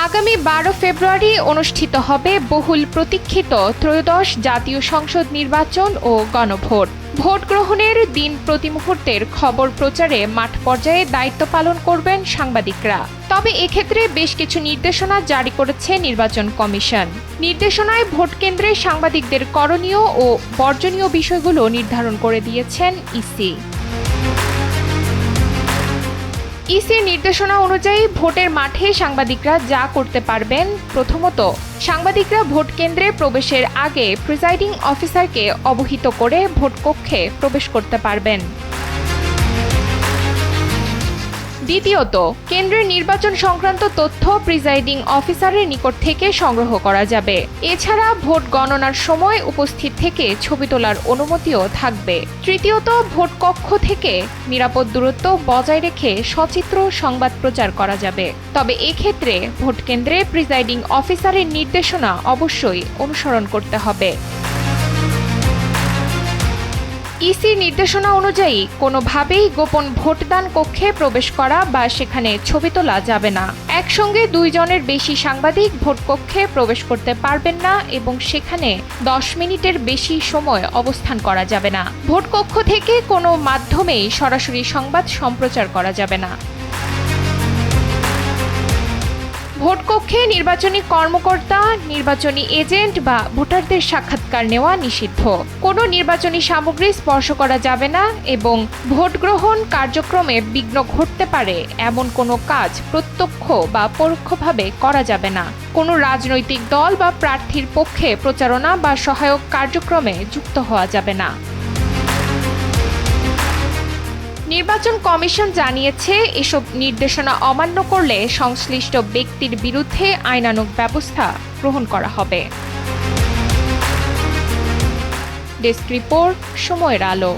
আগামী 12 ফেব্রুয়ারি অনুষ্ঠিত হবে বহুল প্রতীক্ষিত ত্রয়োদশ জাতীয় সংসদ নির্বাচন ও গণভোট। ভোট গ্রহণের দিন প্রতি মুহূর্তের খবর প্রচারে মাঠ পর্যায়ে দায়িত্ব পালন করবেন সাংবাদিকরা। তবে এক্ষেত্রে বেশ কিছু নির্দেশনা জারি করেছে নির্বাচন কমিশন। নির্দেশনায় ভোট কেন্দ্রে সাংবাদিকদের করণীয় ও বর্জনীয় বিষয়গুলো নির্ধারণ করে দিয়েছেন ইসি। ইসির নির্দেশনা অনুযায়ী ভোটের মাঠে সাংবাদিকরা যা করতে পারবেন, প্রথমত, সাংবাদিকরা ভোট কেন্দ্রে প্রবেশের আগে প্রিজাইডিং অফিসারকে অবহিত করে ভোট কক্ষে প্রবেশ করতে পারবেন। দ্বিতীয়ত, কেন্দ্রের নির্বাচন সংক্রান্ত তথ্য প্রিজাইডিং অফিসারের নিকট থেকে সংগ্রহ করা যাবে। এছাড়া ভোট গণনার সময় উপস্থিত থেকে ছবি তোলার অনুমতিও থাকবে। তৃতীয়ত, ভোট কক্ষ থেকে নিরাপদ দূরত্ব বজায় রেখে সচিত্র সংবাদ প্রচার করা যাবে। তবে এক্ষেত্রে ভোট কেন্দ্রে প্রিজাইডিং অফিসারের নির্দেশনা অবশ্যই অনুসরণ করতে হবে। ইসির নির্দেশনা অনুযায়ী কোনোভাবেই গোপন ভোটদান কক্ষে প্রবেশ করা বা সেখানে ছবি তোলা যাবে না। একসঙ্গে 2 জনের বেশি সাংবাদিক ভোট কক্ষে প্রবেশ করতে পারবেন না এবং সেখানে 10 মিনিটের বেশি সময় অবস্থান করা যাবে না। ভোট কক্ষ থেকে কোনো মাধ্যমেই সরাসরি সংবাদ সম্প্রচার করা যাবে না। ভোটকক্ষে নির্বাচনী কর্মকর্তা, নির্বাচনী এজেন্ট বা ভোটারদের সাক্ষাৎকার নেওয়া নিষিদ্ধ। কোনো নির্বাচনী সামগ্রী স্পর্শ করা যাবে না এবং ভোট গ্রহণ কার্যক্রমে বিঘ্ন ঘটতে পারে এমন কোনো কাজ প্রত্যক্ষ বা পরোক্ষভাবে করা যাবে না। কোনো রাজনৈতিক দল বা প্রার্থীর পক্ষে প্রচারণা বা সহায়ক কার্যক্রমে যুক্ত হওয়া যাবে না। নির্বাচন কমিশন জানিয়েছে, এসব নির্দেশনা অমান্য করলে সংশ্লিষ্ট ব্যক্তির বিরুদ্ধে আইনানুগ ব্যবস্থা গ্রহণ করা হবে। ডেস্ক রিপোর্ট, সময়ের আলো।